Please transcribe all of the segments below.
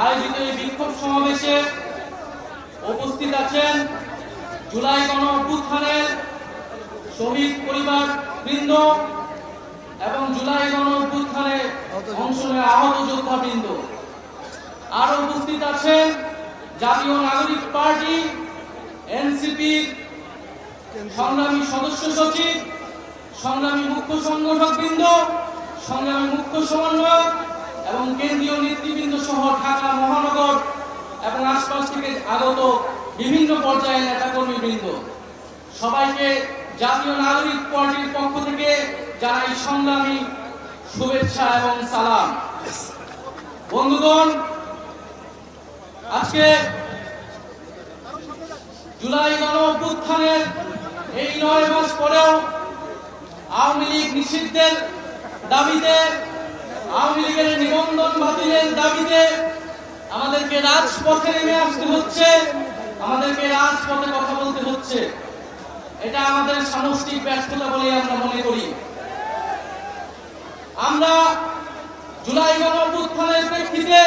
আয়োজিত এই বিক্ষোভ সমাবেশে উপস্থিত আছেন জুলাই গণ অভ্যুত্থানের শহীদ পরিবার বৃন্দ এবং জুলাই গণ অভ্যুত্থানে অংশ নেওয়া আহত যোদ্ধা বৃন্দ। আরো উপস্থিত আছেন জাতীয় নাগরিক পার্টি এনসিপি সংগ্রামী সদস্য সচিব, সংগ্রামী মুখ্য সংগঠক বৃন্দ, সংগ্রামী মুখ্য সমন্বয়ক এবং কেন্দ্রীয় নেতৃবৃন্দ সহ ঢাকা মহানগর এবং আশপাশ থেকে আগত বিভিন্ন পর্যায়ের নেতাকর্মী বৃন্দ। সবাইকে জাতীয় নাগরিক পার্টির পক্ষ থেকে জানাই সংগ্রামী শুভেচ্ছা এবং সালাম। বন্ধুগণ, আজকে জুলাই গণ অভ্যুত্থানের এই 9 মাস পরেও আওয়ামী লীগ নিষিদ্ধের দাবিতে, আওয়ামী লীগের নিবন্ধন বাতিলের দাবিতে আমাদেরকে রাজপথে নেমে আসতে হচ্ছে, আমাদেরকে রাজপথে কথা বলতে হচ্ছে। এটা আমাদের সামষ্টিক ব্যর্থতা বলে আমরা মনে করি। আমরা জুলাই গণ অভ্যুত্থানের প্রেক্ষিতে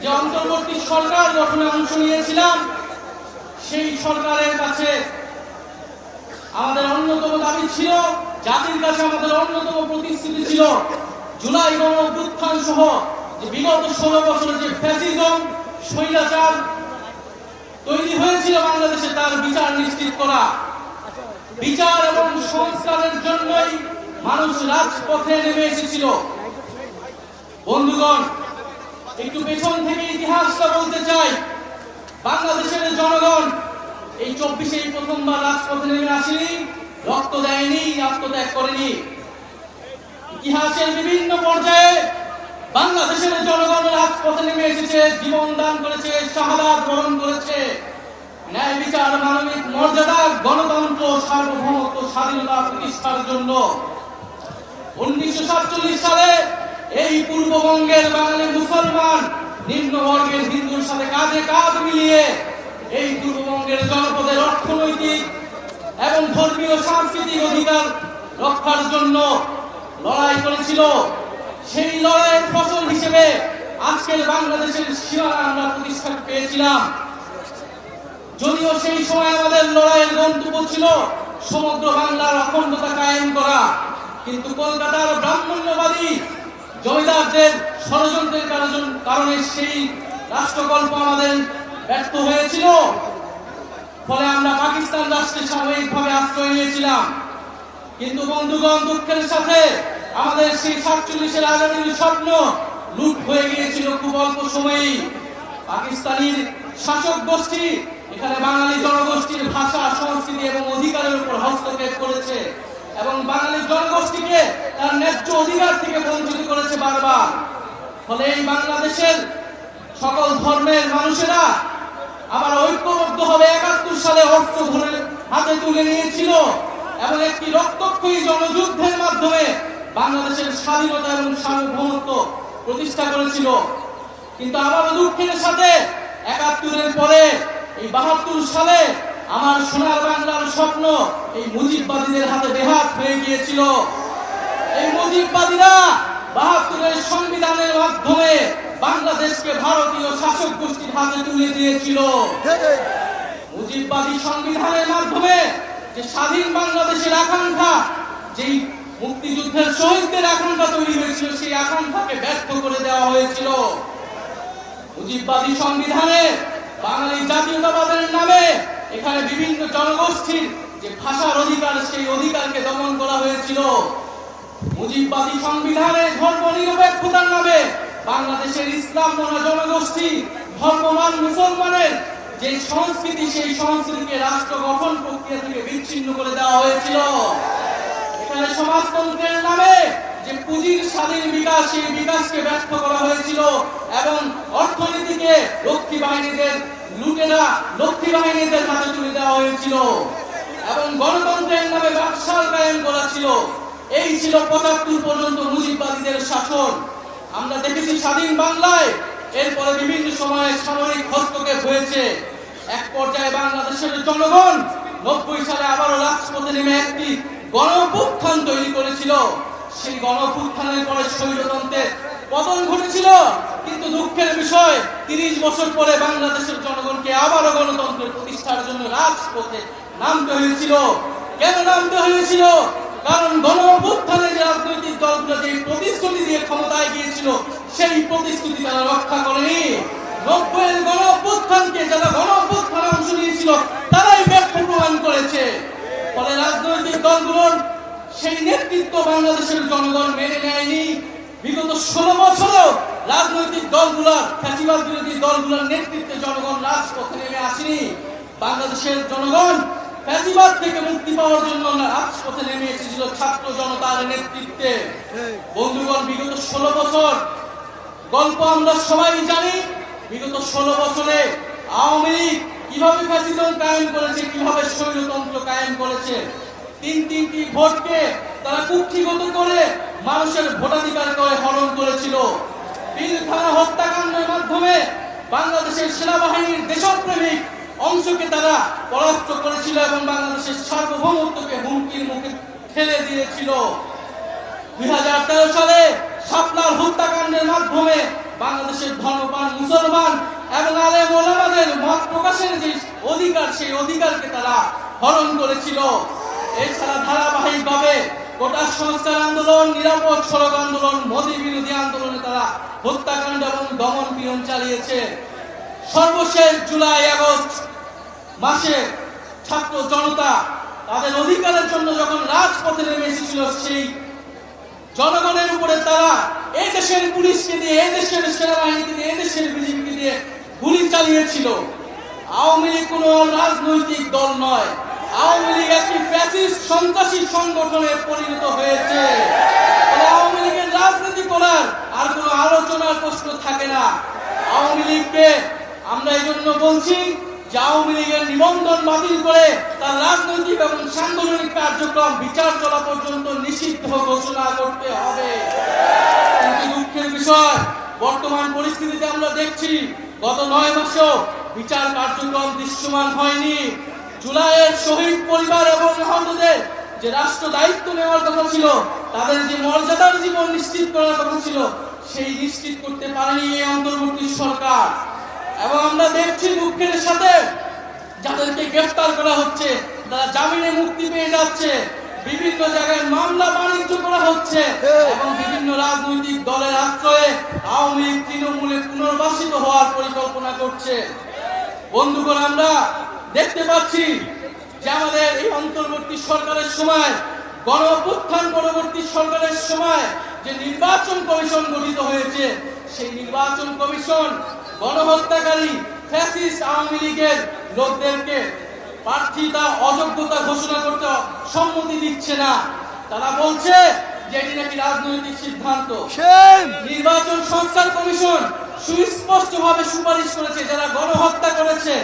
যে অন্তর্বর্তী সরকার গঠনে অংশ নিয়েছিলাম, সেই সরকারের কাছে আমাদের অন্যতম দাবি ছিল, জাতির কাছে আমাদের অন্যতম প্রতিশ্রুতি ছিল, জুলাই গণ অভ্যুত্থান সহ যে বিগত 16 বছরের যে ফ্যাসিজম স্বৈরাচার তৈরি হয়েছিল বাংলাদেশে, তার বিচার নিশ্চিত করা। বিচার এবং সংস্কারের জন্যই মানুষ রাজপথে নেমে এসেছিল। বন্ধুগণ, একটু পেছন থেকে ইতিহাসটা বলতে চাই। বাংলাদেশের জনগণ এই 24-এ প্রথমবার রাজপথে নেমে আসেনি, রক্ত দেয়নি, আত্মত্যাগ করেনি। ইতিহাসের বিভিন্ন পর্যায়ে বাংলাদেশের জনগণ রাজপথে নেমে এসেছে, জীবন দান করেছে, শাহাদাত বরণ করেছে। ন্যায় বিচার, মানবিক মর্যাদা, গণতন্ত্র, সার্বভৌমত্ব, স্বাধীনতা প্রতিষ্ঠার জন্য 1947 সালে এই পূর্ববঙ্গের বাঙালি মুসলমান নিম্নবর্গের হিন্দুর সাথে কাঁধে কাঁধ মিলিয়ে এই পূর্ববঙ্গের জনপদের অর্থনৈতিক এবং ধর্মীয় সাংস্কৃতিক অধিকার রক্ষার জন্য লড়াই করেছিল। সেই লড়াইয়ের ফসল হিসেবে আজকের বাংলাদেশের সীমানা আমরা প্রতিষ্ঠা পেয়েছিলাম। যদিও সেই সময় আমাদের লড়াইয়ের গন্তব্য ছিল সমগ্র বাংলার অখণ্ডতা কায়েম করা, কিন্তু কলকাতার ব্রাহ্মণ্যবাদী জমিদারদের ষড়যন্ত্রের কারণে সেই রাষ্ট্রকল্প আমাদের ব্যর্থ হয়েছিল। ফলে আমরা পাকিস্তান রাষ্ট্রে সাময়িকভাবে আশ্রয় নিয়েছিলাম। কিন্তু বন্ধুগণ, দুঃখের সাথে আমাদের সেই 47-এর আজাদির স্বপ্ন লুট হয়ে গিয়েছিল খুব অল্প সময়েই। পাকিস্তানি শাসক গোষ্ঠী এখানে বাঙালি জনগোষ্ঠীর ভাষা, সংস্কৃতি এবং অধিকারের উপর হস্তক্ষেপ করেছে এবং বাঙালি জনগোষ্ঠীকে তার ন্যায্য অধিকার থেকে বঞ্চিত করেছে বারবার। ফলে এই বাংলাদেশের সকল ধর্মের মানুষেরা আবার ঐক্যবদ্ধ হবে 71 সালে অস্ত্র ধরে হাতে তুলে নিয়েছিল এবং একটি রক্তক্ষয়ী জনযুদ্ধের মাধ্যমে বাংলাদেশের স্বাধীনতা এবং সার্বভৌমত্ব প্রতিষ্ঠা করেছিল। কিন্তু আবারও দুঃখের সাথে 71-এর পরে এই 72 সালে আমার সোনার বাংলার স্বপ্ন এই মুজিববাদীদের হাতে বেহাত হয়ে গিয়েছিল। এই মুজিববাদীরা 72-এর সংবিধানের মাধ্যমে বাংলাদেশকে ভারতীয় শাসক গোষ্ঠীর হাতে তুলে দিয়েছিল। মুজিববাদী সংবিধানের মাধ্যমে যে স্বাধীন বাংলাদেশের আকাঙ্ক্ষা, যেই মুক্তিযুদ্ধের শহীদদের আকাঙ্ক্ষা তৈরি হয়েছিল, সেই আকাঙ্ক্ষাকে ব্যর্থ করে দেওয়া হয়েছিল। মুজিববাদী সংবিধানে বাঙালি জাতীয়তাবাদের নামে এখানে বিভিন্ন জনগোষ্ঠীর যে ভাষার অধিকার, সেই অধিকারকে দমন করা হয়েছিল। মুজিববাদী সংবিধানে ধর্ম নিরপেক্ষতার নামে বাংলাদেশের ইসলাম মনা জনগোষ্ঠী, ধর্মমান মুসলমানের যে সংস্কৃতি, সেই সংস্কৃতিকে রাষ্ট্র গঠন প্রক্রিয়া থেকে বিচ্ছিন্ন করে দেওয়া হয়েছিল। এখানে সমাজতন্ত্রের নামে যে পুঁজির স্বাধীন বিকাশ, সেই বিকাশকে ব্যর্থ করা হয়েছিল এবং অর্থনীতিকে লক্ষ্মী বাহিনীদের লুটেরা লক্ষ্মী বাহিনীদের হাতে তুলে দেওয়া হয়েছিল এবং গণতন্ত্রের নামে ব্যবসার কায়েম করা ছিল। এই ছিল 75 পর্যন্ত মুজিববাদীদের শাসন। আমরা দেখেছি স্বাধীন বাংলায় এরপরে বিভিন্ন সময়ে সামরিক হস্তক্ষেপ হয়েছে। এক পর্যায়ে বাংলাদেশের জনগণ 90 সালে আবারও রাজপথে নেমে একটি গণঅভ্যুত্থান তৈরি করেছিল। সেই গণঅভ্যুত্থানের পরে স্বৈরতন্ত্রের পতন ঘটেছিল, কিন্তু দুঃখের 30 বছর পরে বাংলাদেশের জনগণকে আবারও গণতন্ত্রের প্রতিষ্ঠার জন্য রাজপথে নামতে হয়েছিল। কেন নামতে হয়েছিল? কারণ গণ-অভ্যুত্থানে যে রাজনৈতিক দলগুলো যে প্রতিশ্রুতি দিয়ে ক্ষমতায় গিয়েছিল, সেই প্রতিশ্রুতি তারা রক্ষা করেনি। 90-এর গণ-অভ্যুত্থানকে যারা গণ-অভ্যুত্থানে অংশ নিয়েছিল তারাই ব্যর্থ প্রমাণ করেছে। ফলে রাজনৈতিক দলগুলোর সেই নেতৃত্ব বাংলাদেশের জনগণ মেনে নেয়নি। বিগত 16 বছরেও রাজনৈতিক দলগুলোর, ফ্যাসিবাদ বিরোধী দলগুলোর নেতৃত্বে জনগণ রাজপথে নেমে আসেনি। বাংলাদেশের জনগণ ফ্যাসিবাদ থেকে মুক্তি পাওয়ার জন্য রাজপথে নেমে এসেছিল ছাত্র জনতার নেতৃত্বে। বন্ধুগণ, বিগত 16 বছর গল্প আমরা সবাই জানি। বিগত 16 বছরে আওয়ামী লীগ কিভাবে ফ্যাসিজম কায়েম করেছে, কিভাবে স্বৈরতন্ত্র কায়েম করেছে। তিনটি ভোটকে তারা কুক্ষিগত করে মানুষের ভোটাধিকার করে হরণ করেছিল। পিলখানা হত্যাকাণ্ডের মাধ্যমে বাংলাদেশের সেনাবাহিনীর দেশপ্রেমিক অংশকে তারা পরাস্ত করেছিল এবং বাংলাদেশের সার্বভৌমত্বকে হুমকির মুখে ঠেলে দিয়েছিল। 2013 সালে শাপলার হত্যাকাণ্ডের মাধ্যমে বাংলাদেশের ধর্মপ্রাণ মুসলমান এবং আলেম ওলামাদের মত প্রকাশের যে অধিকার, সেই অধিকারকে তারা হরণ করেছিল। এছাড়া ধারাবাহিকভাবে কোটা সংস্কার আন্দোলন, নিরাপদ সড়ক আন্দোলন, মোদী বিরোধী আন্দোলনে তারা হত্যাকাণ্ড এবং দমন পীড়ন চালিয়েছে। সর্বশেষ জুলাই-আগস্ট মাসে ছাত্র জনতা তাদের অধিকারের জন্য যখন রাজপথে নেমে এসেছিল, সেই জনগণের উপরে তারা এই দেশের পুলিশকে দিয়ে, এই দেশের সেনাবাহিনীকে দিয়ে, এই দেশের বিজেপিকে দিয়ে গুলি চালিয়েছিল। আওয়ামী লীগ কোনো রাজনৈতিক দল নয়। আওয়ামী লীগ একটি ফ্যাসিস্ট সন্ত্রাসী সংগঠনে পরিণত হয়েছে। আওয়ামী লীগের রাজনীতি করার আর কোনো আলোচনার প্রশ্ন থাকে না। আওয়ামী লীগকে আমরা এই জন্য বলছি যে আওয়ামী লীগের নিবন্ধন বাতিল করে তার রাজনৈতিক এবং সাংগঠনিক কার্যক্রম বিচার চলা পর্যন্ত নিষিদ্ধ ঘোষণা করতে হবে। কিন্তু দুঃখের বিষয়, বর্তমান পরিস্থিতিতে আমরা দেখছি গত 9 মাসেও বিচার কার্যক্রম দৃশ্যমান হয়নি। জুলাইয়ের শহীদ পরিবার এবং আহতদের যে রাষ্ট্র দায়িত্ব নেওয়ার কথা ছিল, তাদের যে মর্যাদার জীবন নিশ্চিত করার কথা ছিল, সেই নিশ্চিত করতে পারেনি এই অন্তর্বর্তী সরকার। এবং আমরা দেখছি দুঃখের সাথে যাদেরকে গ্রেফতার করা হচ্ছে তারা জামিনে মুক্তি পেয়ে যাচ্ছে, বিভিন্ন জায়গায় মামলা বাণিজ্য করা হচ্ছে এবং বিভিন্ন রাজনৈতিক দলের আশ্রয়ে আওয়ামী লীগ তৃণমূলে পুনর্বাসিত হওয়ার পরিকল্পনা করছে। বন্ধুগণ, আমরা দেখতে পাচ্ছি যে আমাদের এই অন্তর্বর্তী সরকারের সময়, গণ-অভ্যুত্থান পরবর্তী সরকারের সময় যে নির্বাচন কমিশন গঠিত হয়েছে, সেই নির্বাচন কমিশন গণহত্যাকারী ফ্যাসিস্ট আওয়ামী লীগের লোকদেরকে প্রার্থিতা অযোগ্যতা ঘোষণা করতে সম্মতি দিচ্ছে না। তারা বলছে যে এটি নাকি রাজনৈতিক সিদ্ধান্ত। নির্বাচন সংস্কার কমিশন সুস্পষ্টভাবে সুপারিশ করেছে, যারা গণহত্যা করেছে,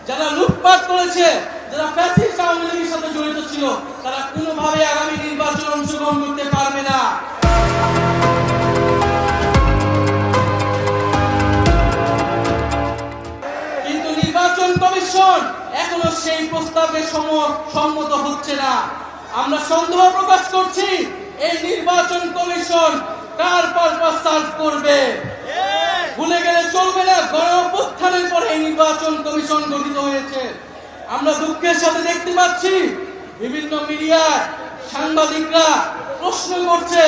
যারা লুটপাট করেছে, যারা ফ্যাসিস্ট আওয়ামী লীগের সাথে জড়িত ছিল, তারা কোনোভাবে আগামী নির্বাচনে অংশগ্রহণ করতে পারবে না। কিন্তু নির্বাচন কমিশন এখনো সেই প্রস্তাবে সম্মত হচ্ছে না। আমরা সন্দেহ প্রকাশ করছি এই নির্বাচন কমিশন কার পারপাস সার্ভ করবে। ভুলে গেলে চলবে না, গণ-অভ্যুত্থানের পরে এই নির্বাচন কমিশন গঠিত হয়েছে। আমরা দুঃখের সাথে দেখতে পাচ্ছি বিভিন্ন মিডিয়ার সাংবাদিকরা প্রশ্ন করছে,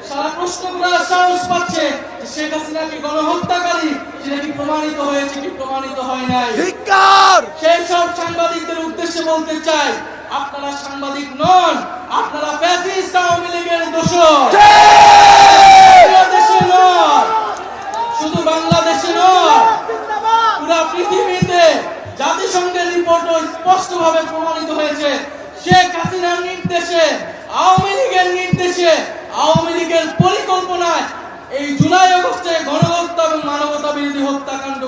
সারা প্রশ্ন করার সাহস পাচ্ছে যে শেখ হাসিনা কি গণহত্যাকারী, সেটা কি প্রমাণিত হয়েছে কি প্রমাণিত হয় নাই। সেই সব সাংবাদিকদের উদ্দেশ্যে বলতে চাই, আপনারা সাংবাদিক নন, আপনারা ফ্যাসিস্ট আওয়ামী লীগের দোসর। বাংলাদেশে নয়, শুধু বাংলাদেশে নয়, পুরা পৃথিবীতে জাতিসংঘের রিপোর্টও স্পষ্টভাবে প্রমাণিত হয়েছে শেখ হাসিনার নির্দেশে, আওয়ামী লীগের নির্দেশে, আওয়ামী লীগের পরিকল্পনায় এই জুলাই-আগস্টে গণহত্যা এবং মানবতা বিরোধী হত্যাকাণ্ড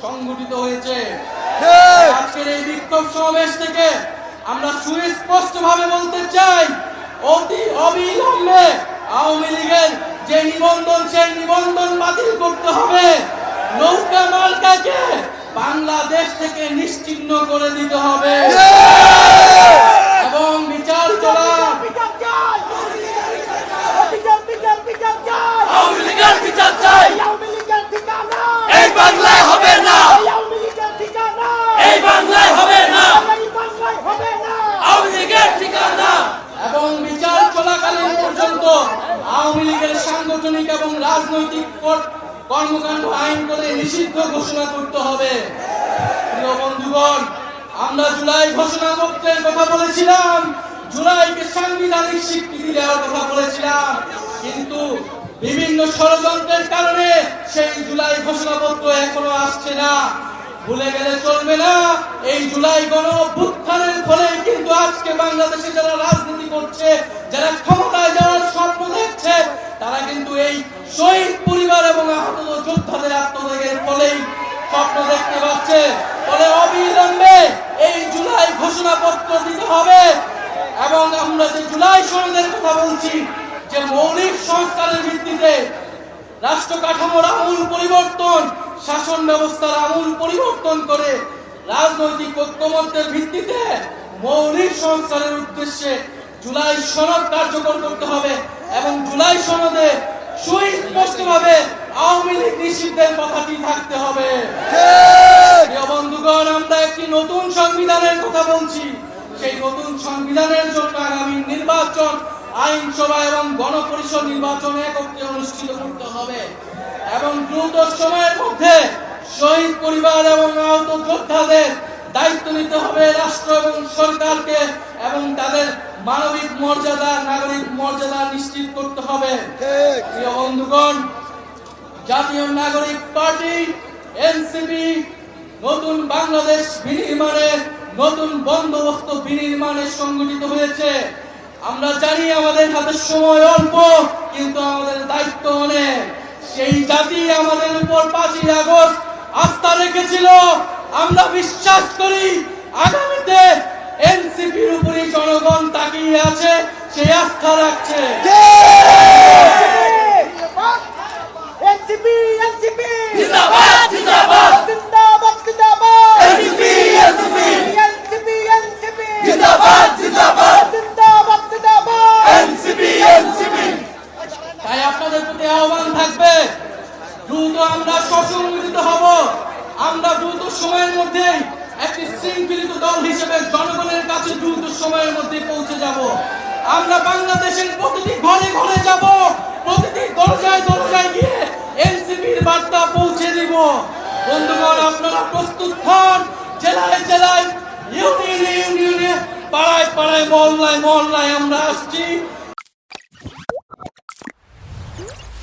সংঘটিত হয়েছে। আজকের এই বিক্ষোভ সমাবেশ থেকে আমরা সুস্পষ্টভাবে বলতে চাই, অতি অবিলম্বে আওয়ামী লীগের যে নিবন্ধন, সেই নিবন্ধন বাতিল করতে হবে। নৌকা মার্কাকে বাংলাদেশ থেকে নিশ্চিহ্ন করে দিতে হবে এবং বিচার চলা এই বাংলায় হবে কর্মকাণ্ড আইন করে নিষিদ্ধ ঘোষণা করতে হবে। প্রিয় বন্ধুগণ, আমরা জুলাই ঘোষণাপত্রের কথা বলেছিলাম, জুলাইকে সাংবিধানিক স্বীকৃতি দেওয়ার কথা বলেছিলাম, কিন্তু বিভিন্ন ষড়যন্ত্রের কারণে সেই জুলাই ঘোষণাপত্র এখনো আসছে না। ভুলে গেলে চলবে না, এই জুলাই গণ অভ্যুত্থানের ফলে কিন্তু আজকে বাংলাদেশে যারা রাজনীতি করছে, যারা ক্ষমতায় যাওয়ার স্বপ্ন দেখছে, তারা কিন্তু এই শহীদ পরিবার এবং আহত যোদ্ধাদের আত্মত্যাগের ফলেই স্বপ্ন দেখতে পাচ্ছে। ফলে অবিলম্বে এই জুলাই ঘোষণাপত্র দিতে হবে। এবং আমরা যে জুলাই সনদের কথা বলছি, যে মৌলিক সংস্কারের ভিত্তিতে রাষ্ট্র কাঠামোর আমূল পরিবর্তন, শাসন ব্যবস্থার আমূল পরিবর্তন করে রাজনৈতিক ঐক্যমত্যের ভিত্তিতে মৌলিক সংস্কারের উদ্দেশ্যে জুলাই সনদ কার্যকর করতে হবে। এবং জুলাই সনদে সুস্পষ্টভাবে আওয়ামী লীগ নিষিদ্ধের কথাটি থাকতে হবে। প্রিয় বন্ধুগণ, আমরা একটি নতুন সংবিধানের কথা বলছি। সেই নতুন সংবিধানের জন্য আগামী নির্বাচন, আইনসভা এবং গণপরিষদ নির্বাচন একত্রে অনুষ্ঠিত করতে হবে এবং দ্রুত সময়ের মধ্যে শহীদ পরিবার এবং আহত যোদ্ধাদের দায়িত্ব নিতে হবে রাষ্ট্র এবং সরকারকে, এবং তাদের মানবিক মর্যাদা, নাগরিক মর্যাদা নিশ্চিত করতে হবে। প্রিয় বন্ধুগণ, জাতীয় নাগরিক পার্টি এনসিপি নতুন বাংলাদেশ বিনির্মাণের, নতুন বন্দোবস্ত বিনির্মাণে সংগঠিত হয়েছে। আমরা জানি আমাদের হাতে সময় অল্প, কিন্তু আমাদের দায়িত্ব অনেক। সেই জাতি আমাদের উপর 5ই আগস্ট আস্থা রেখেছিল। আমরা বিশ্বাস করি আগামীতে এনসিপির উপরই জনগণ তাকিয়ে আছে, সেই আস্থা রাখছে। এনসিপি এনসিপি জিন্দাবাদ জিন্দাবাদ জিন্দাবাদ জিন্দাবাদ এনসিপি এনসিপি এনসিপি এনসিপি জিন্দাবাদ জিন্দাবাদ জিন্দাবাদ জিন্দাবাদ এনসিপি এনসিপি। তাই আপনাদের প্রতি আহ্বান থাকবে, দ্রুত আমরা সুসংগঠিত হব। আমরা দ্রুত সময়ের মধ্যে একটি শৃঙ্খলিত দল হিসেবে জনগণের কাছে দ্রুত সময়ের মধ্যে পৌঁছে যাব। আমরা বাংলাদেশের প্রতিটি ঘরে ঘরে যাব, প্রতিটি দরজায় দরজায় গিয়ে এনসিপির বার্তা পৌঁছে দিব। বন্ধুগণ, আপনারা প্রস্তুত হন। জেলায় জেলায়, ইউনিয়নে ইউনিয়নে, পাড়ায় পাড়ায়, মহল্লায় মহল্লায় আমরা আসছি।